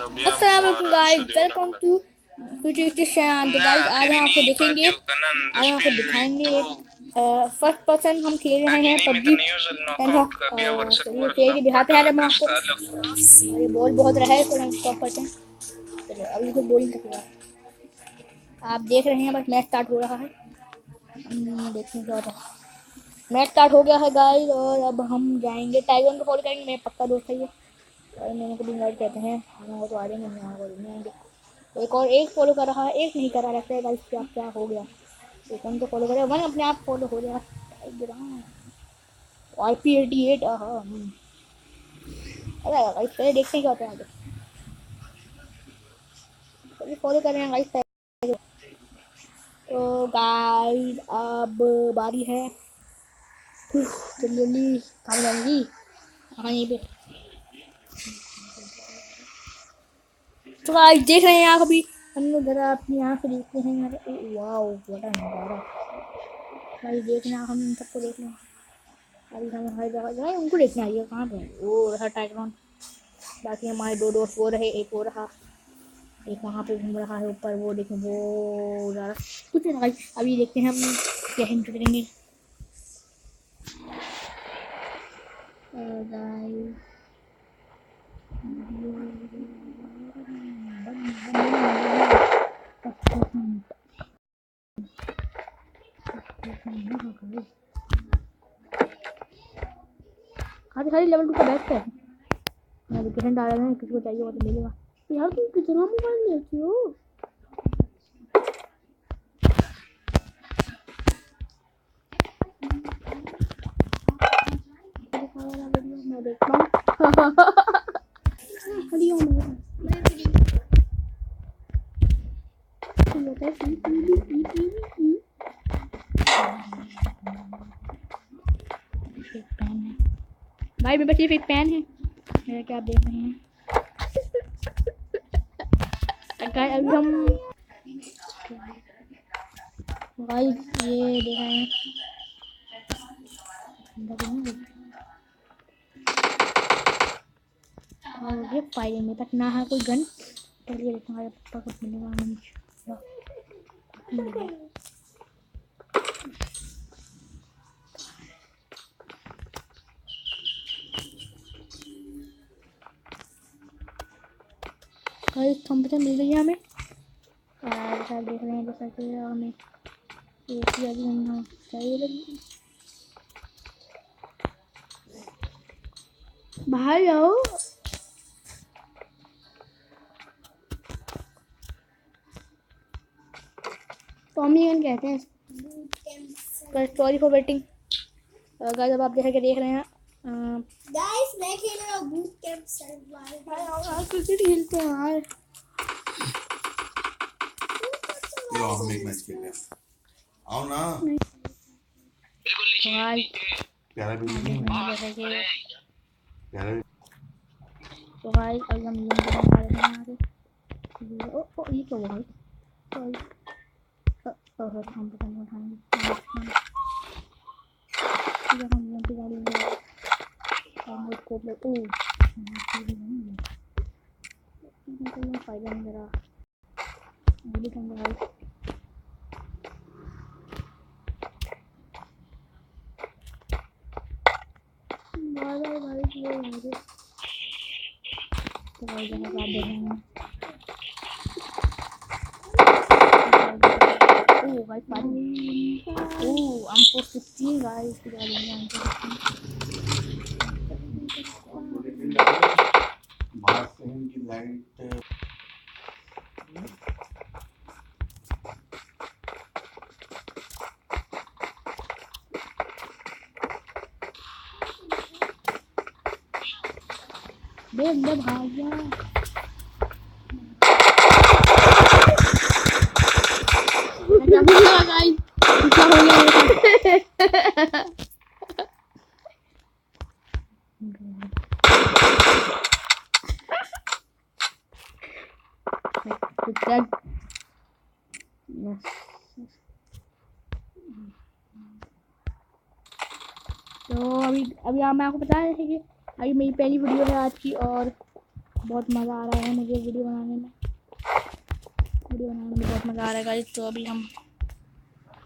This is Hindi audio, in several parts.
अस्सलाम वालेकुम गाइस, वेलकम टू चैनल। तो गाइस आज हम आपको देखेंगे, आज हम आपको दिखाएंगे फर्स्ट पर्सन हम खेल रहे हैं पबजी। चलिए खेल के दिखाते हैं हम आपको। ये बॉल बहुत रहा है तो हम स्टॉप करते हैं। चलिए अभी तो बॉलिंग करेगा, आप देख रहे हैं। बस मैच स्टार्ट हो रहा है, देखने क्या होता है। मैच स्टार्ट हो गया है गाइस और अब हम जाएंगे टाइगर को फॉलो करेंगे। मेरा पक्का दोस्त है ये, और मैंने को भी इनवाइट कहते हैं, हम तो आ जाएंगे, यहाँ को नहीं आएंगे। एक और एक फॉलो कर रहा है, एक नहीं कर रहा, लगता है गाइस क्या क्या हो गया। एक हम तो फॉलो करे, वन अपने आप फॉलो हो जाएगा। RP88 अरे गाइस पहले देखते हैं क्या होता है आगे। चलिए फॉलो कर रहे हैं गाइस। तो गाइस अब बारी है, जल्दी जल्दी कहाँ जाएंगी। हाँ यहीं पे। तो गाइस देख रहे हैं आप अभी, हम लोग जरा अपनी आँख से देखते हैं यार। वाओ व्हाट अ नज़ारा भाई, देखना हम इन सबको देख लें। अभी हमें हर जगह जो है उनको देखना है, ये कहाँ पे है? वो रहा टाइग्रॉन। बाकी हमारे दो दोस्त वो रहे, एक वो रहा, एक वहाँ पे घूम रहा है ऊपर, वो देखें वो जा रहा कुछ नहीं भाई। अभी देखते हैं हम क्या हिंट करेंगे। खाली खाली लेवल 2 का बैग है। मैं लोकेशन डाल रहा है, किसी को चाहिए वो तो मिलेगा। यार तुम कितना मोबाइल लेती हो? मैं देखता हूँ। खाली हो भाई, मेरे पास सिर्फ एक पेन है, मेरा क्या आप देख रहे हैं। अभी हम भाई ये देख रहे हैं, और ये फायरिंग मेरे पास ना है कोई गन। चलिए देखते हैं पप्पा कुछ मिलेगा। कंप्यूटर मिल गई है हमें, और शायद देख रहे हैं जैसा कि हमें चाहिए। बाहर जाओ। टॉमी गन कहते हैं। Sorry for waiting guys. अब आप जैसा कि देख रहे हैं गाइस, मैं खेल रहा हूं बूट कैंप सर्वाइवल। क्रिकेट खेलते हैं यार। चलो हम एक मैच खेलते हैं, आओ ना। प्यारा भी नहीं है, प्यारा भी। तो गाइस अभी हम ये बना रहे हैं आगे। ओ ये क्या हुआ भाई? हम पता नहीं उठाएंगे। हम ये गाड़ी में और स्कोप ले। ओ ये फायदा नहीं मेरा गोली कम भाई। भाई तो भाई जगह बात दे रहे हैं। ओ भाई पानी। ओ I'm for 15 guys की गाड़ी में I'm for 15। बाहर से इनकी लाइट बे अंदर भाग जा। क्या हो गया? तो अभी अभी मैं आपको बता रहे थे कि अभी मेरी पहली वीडियो है आज की, और बहुत मज़ा आ रहा है मुझे वीडियो बनाने में बहुत मज़ा आ रहा है गाइस। तो अभी हम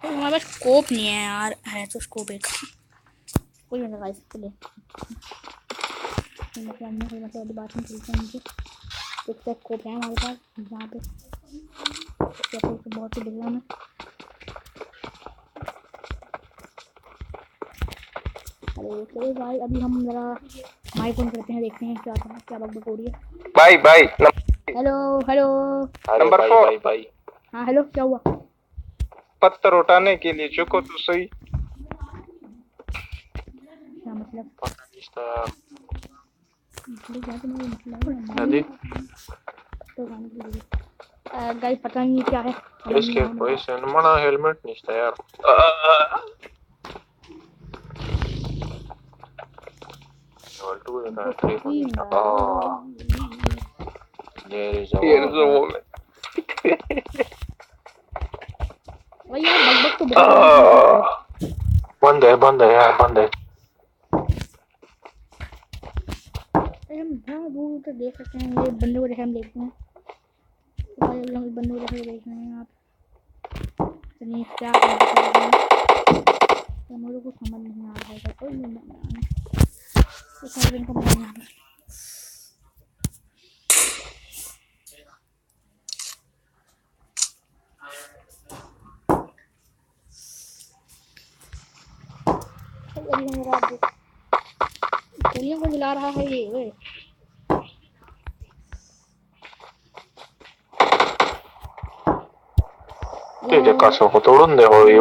तो हमारे पास स्कोप नहीं है यार, है तो स्कोप एक कोई नहीं गाइस। चलिए मतलब अभी बात में चलते हैं। मुझे एक स्कोप है हमारे पास जहाँ पे बहुत ही दिख रहा है। अरे भाई अभी हम जरा माइक ऑन करते हैं, देखते हैं क्या बकबक हो रही है। भाई भाई हेलो हेलो नंबर 4 भाई हाँ हेलो, क्या हुआ? पत्थर उठाने के लिए झुको तो सही। क्या मतलब? गाइस पता नहीं क्या है। इसके पैसे मना हेलमेट नहीं यार। यार बकबक तो बंद है यार, बंद है। हम दूर तक देख सकते हैं। ये बंदे को हम देखते हैं। बंदे को देख रहे हैं आप। क्या मुझे कुछ समझ नहीं आ रहा है। कोई नहीं इनको समझ नहीं आ रहा। गोलियों को जला रहा है ये। Tiede kasvu, kun tunne oli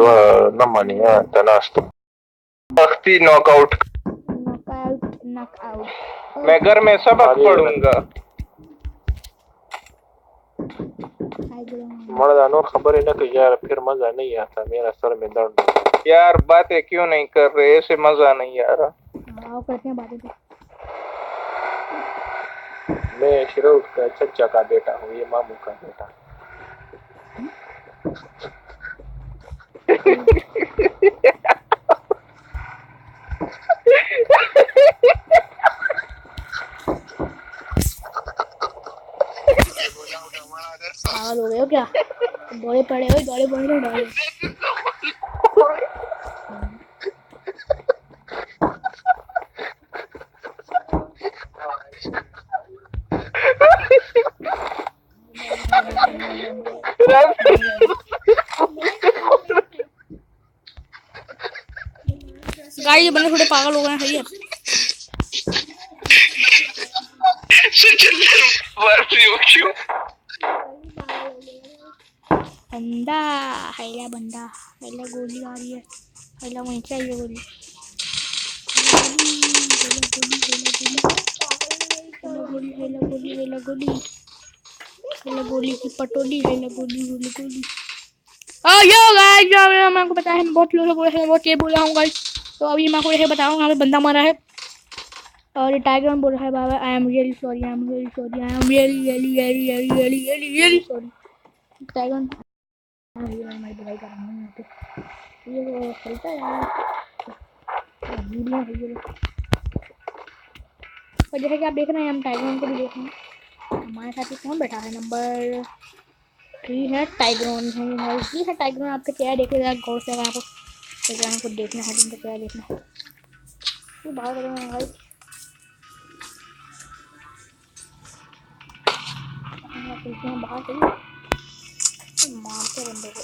namani ääntä nästä. Pakti knockout. Knockout. मैं घर में सबक पढ़ूंगा। मर्दानो खबर है ना कि यार फिर मजा नहीं आता, मेरा सर में दर्द। यार बातें क्यों नहीं कर रहे, ऐसे मजा नहीं आ रहा। आओ करते हैं बातें। मैं शिरोड का चचा का बेटा हूँ, ये मामू का बेटा। पागल हो गए हो क्या? दौड़े पड़े हो, दौड़े पड़े दौड़े। गाड़ी बंदे थोड़े पागल हो गए हैं। सही है। बंदा हैला, बंदा हैला, गोली आ रही है। हैला वहीं चाहिए गोली। गोली की पटोली है। गोली मैं आपको पता है बहुत लोग बोले हैं, बहुत ये बोला हूँ गाइस। तो अभी मैं आपको ये बताऊँ, यहाँ पे बंदा मारा है और ये टाइगर बोल रहा है बाबा I am really sorry, I am really sorry, I am really sorry. Tiger मैं बुराई कर रहा हूँ यहाँ पे। ये वो चलता है यार, और जैसे कि आप देख रहे हैं हम टाइगर को भी देख रहे हैं। हमारे साथ कौन बैठा है? नंबर 3 है टाइग्रोन है। ये है टाइग्रोन। आपका चेहरा देखिएगा गौर से, अगर आपको देखना है तो उनका चेहरा देखना है। ये बाहर कर रहे हैं भाई, बाहर से मारते बंदे को।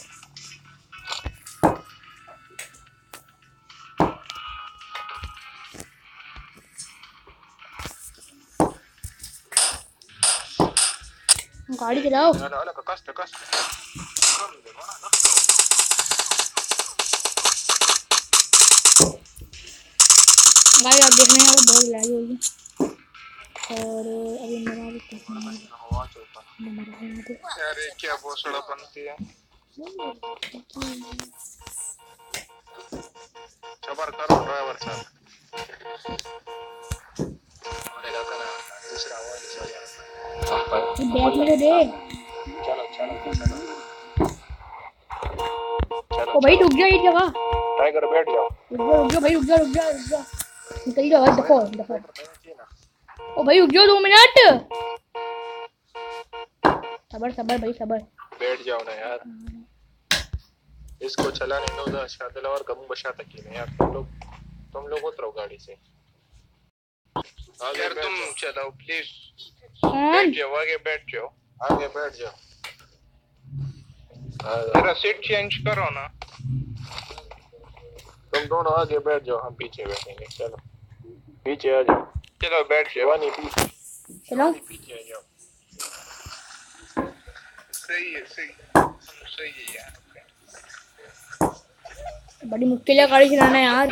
गाड़ी चलाओ। गाड़ी आप देख रहे हैं बहुत लड़ाई होगी और अभी अरे क्या भोसड़ा बनती है। खबर करो ड्राइवर साहब। बैठ में दे। ओ भाई रुक जा एक जगह। टाइगर बैठ जाओ। रुक जा भाई, रुक जा। निकल जाओ। दफो ओ भाई रुक जाओ 2 मिनट। सबर सबर भाई सबर। बैठ जाओ ना यार, इसको चलाने दो ना। शादिला और कम बशा तक ही नहीं यार। तुम लोग उतरो गाड़ी से। यार तुम चलाओ प्लीज। बैठ जाओ, आगे बैठ जाओ, आगे बैठ जाओ। तेरा सीट चेंज करो ना। तुम दोनों आगे बैठ जाओ, हम पीछे बैठेंगे। चलो पीछे आ जाओ। चलो बैठ जाओ। नहीं पीछे, चलो पीछे आ जाओ। सही है, सही सही है यार। बड़ी मुश्किल है गाड़ी चलाना यार।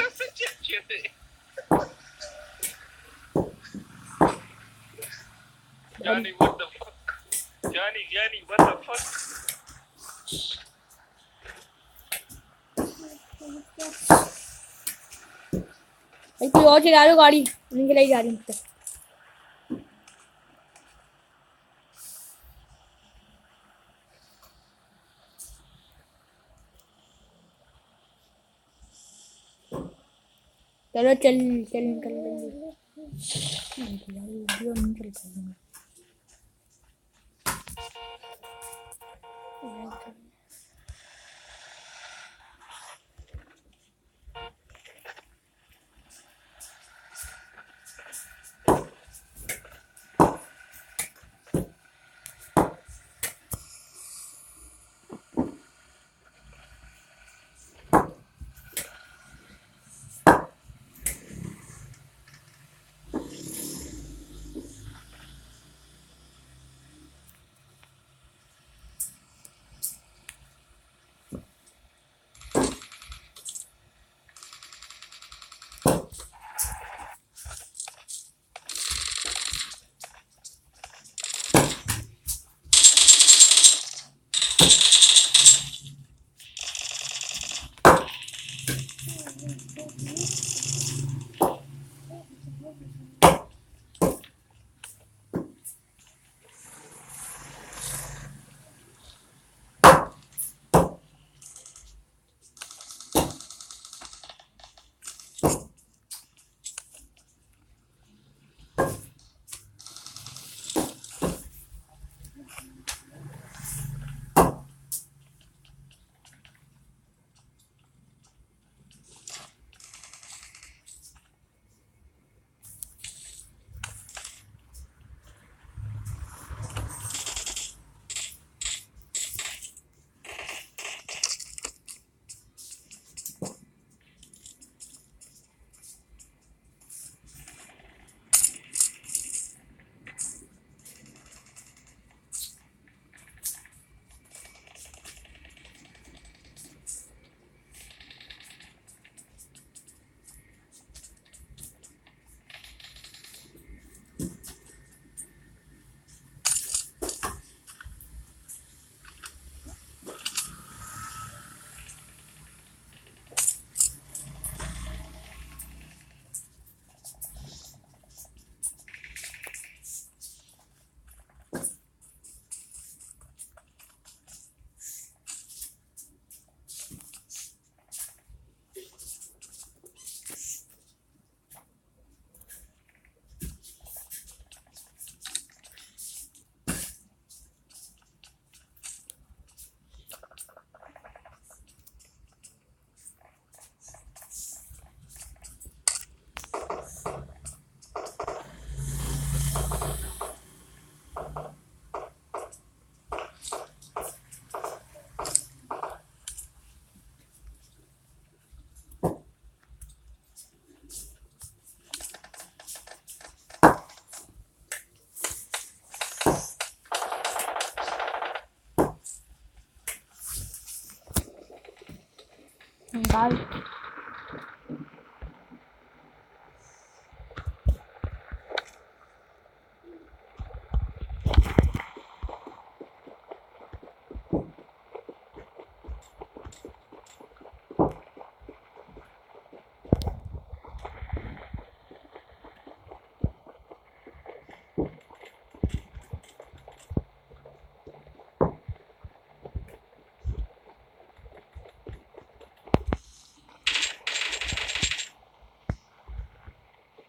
Johnny, what the fuck? Johnny, what the fuck? भाई कोई और चला लो गाड़ी, नहीं चलाई जा रही मुझसे। चलो चल चल निकल निकाल।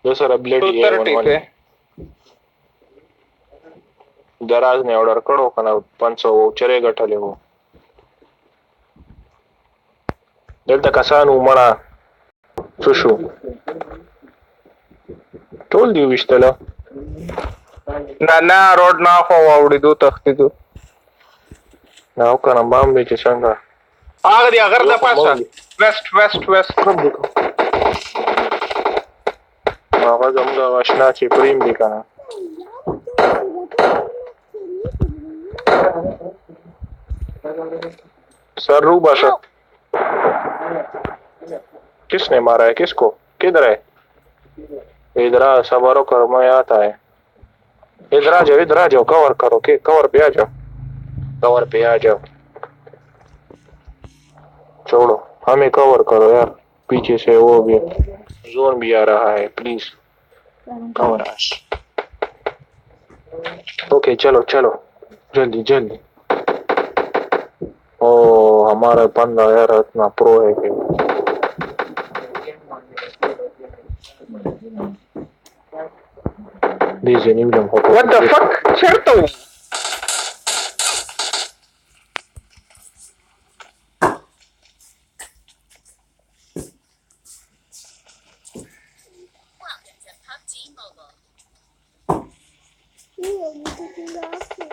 जो सर ब्लेड ये 1 1 दराज ने ऑर्डर करो कना 500 चरेगा ठले वो delta kasanu mana sushu told you vishtala na road na ho awdidu takhtidu na kana bambe che sanga agadi agar da pasa west आवाज हमका वाशना ची प्रेम दिखाना सर रूबा सर किसने मारा है किसको किधर है इधर आ सवारों कर मैं आता है इधर आ जाओ कवर करो के कवर पे आ जाओ छोड़ो हमें कवर करो यार पीछे से वो भी जोन भी आ रहा है प्लीज कवर अस ओके चलो जल्दी ओ हमारा बंदा यार इतना प्रो है कि Dice Nimble Hot. What the fuck? Cierto! Welcome to PUBG Mobile. You taking the option.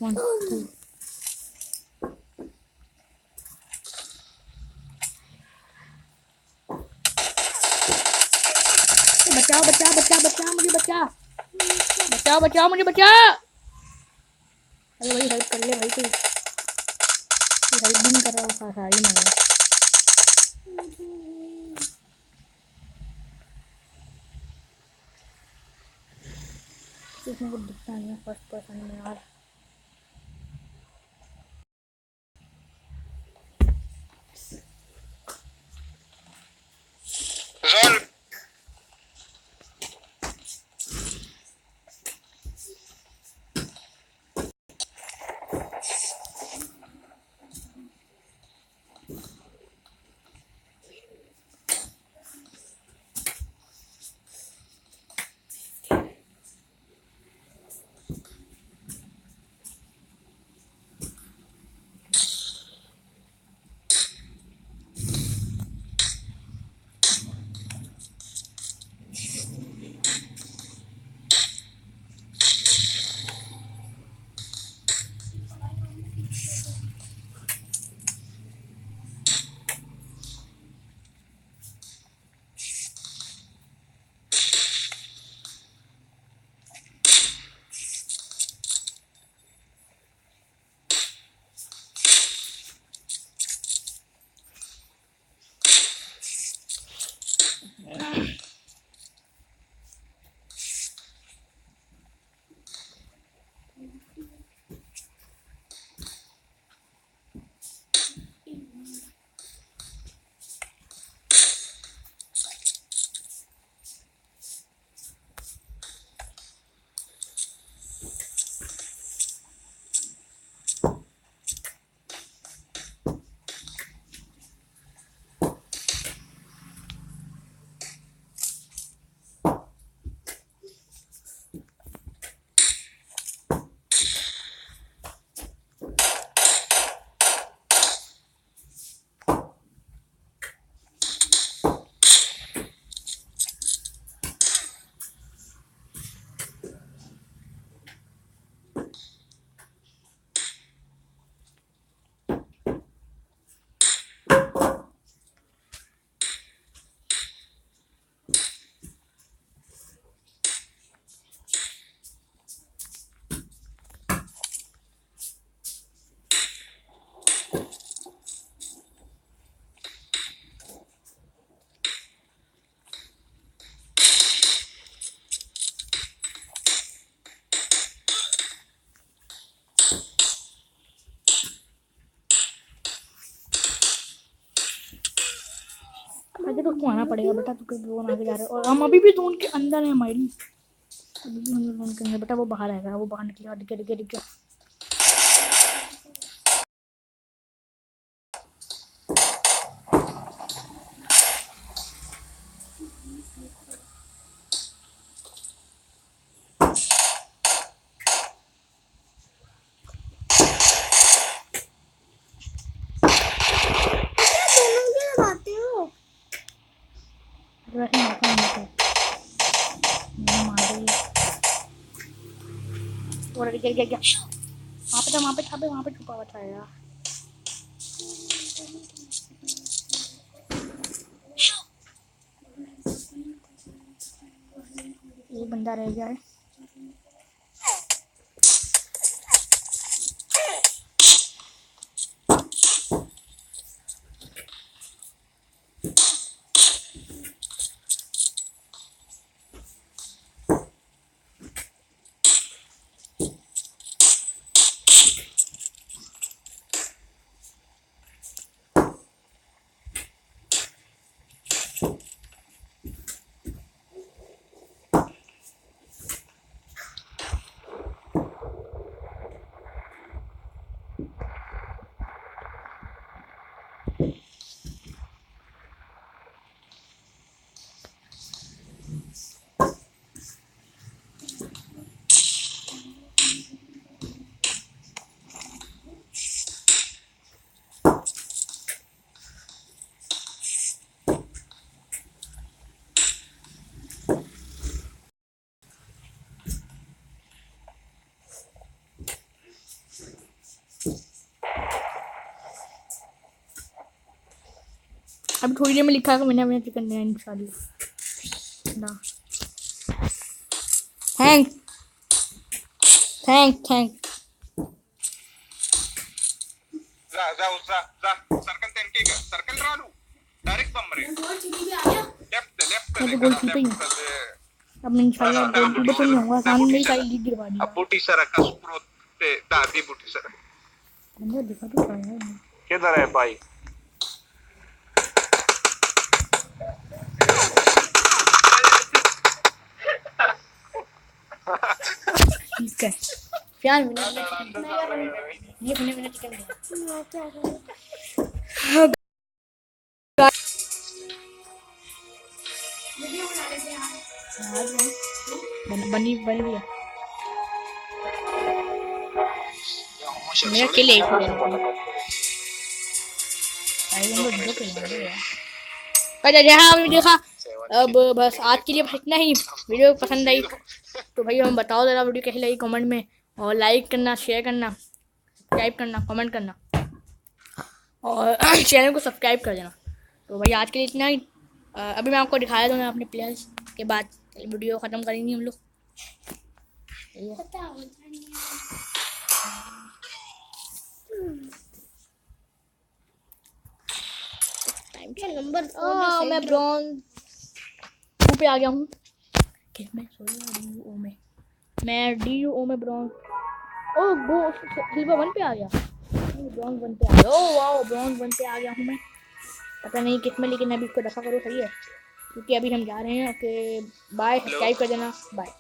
One, two. बचाओ मुझे बचा। अरे भाई हेल्प कर ले भाई तू हेल्प भी नहीं कर रहा था सारी में इसमें कुछ दिखता नहीं है फर्स्ट पर्सन में यार जोन आगे तो आना पड़ेगा बेटा तू कहीं जोन आगे जा रहा है और हम अभी भी जोन के अंदर है हमारी अभी भी हम लोग रन करेंगे बेटा, वो बाहर आएगा, वो बाहर निकलेगा, दिख गया दिख गया। वैसे मौका नहीं था, मैंने मार दी। और गिर गया क्या? वहाँ पे था, वहाँ पे था, वहाँ पे छुपा हुआ था यार। ये बंदा रह गया है। अभी थोड़ी देर में लिखा है मैंने चिकन है इंशाल्लाह। Thank thank thank. सर्कल रालू डायरेक्ट बम रे लेफ्ट मैं तो गोल पे ही हूँ। अब मैं इंशाल्लाह गोल पे तो नहीं होऊंगा, सामने मेरी सारी लीड गिरवा दी। बूटी सर का स्प्रोत पे दादी बूटी सर बंदा दिखा तो रहा है। किधर है भाई? ठीक है यार, ये मैंने चिकन दिया। बनी बन गया मेरा किल एक हाँ देखा। अब बस आज के लिए बस इतना ही। वीडियो पसंद आई तो भाई हम बताओ ज़रा वीडियो कैसी लगी कमेंट में, और लाइक करना, शेयर करना, सब्सक्राइब करना, कमेंट करना, और चैनल को सब्सक्राइब कर देना। तो भाई आज के लिए इतना ही। अभी मैं आपको दिखाया दूँगा अपने प्लेयर्स के बाद वीडियो ख़त्म करेंगे हम लोग। नंबर मैं ब्रॉन्ज 2 पे आ गया हूँ। मैं DUO में ब्रॉन्ज वो सिल्वर 1 पे आ गया, ब्रॉन्ज 1 पे आ गया। ओ वाओ, ब्रॉन्ज 1 पे आ गया हूँ मैं। पता नहीं किस में, लेकिन अभी इसको दफा करो सही है, क्योंकि अभी हम जा रहे हैं। ओके बाय, सब्सक्राइब कर देना, बाय।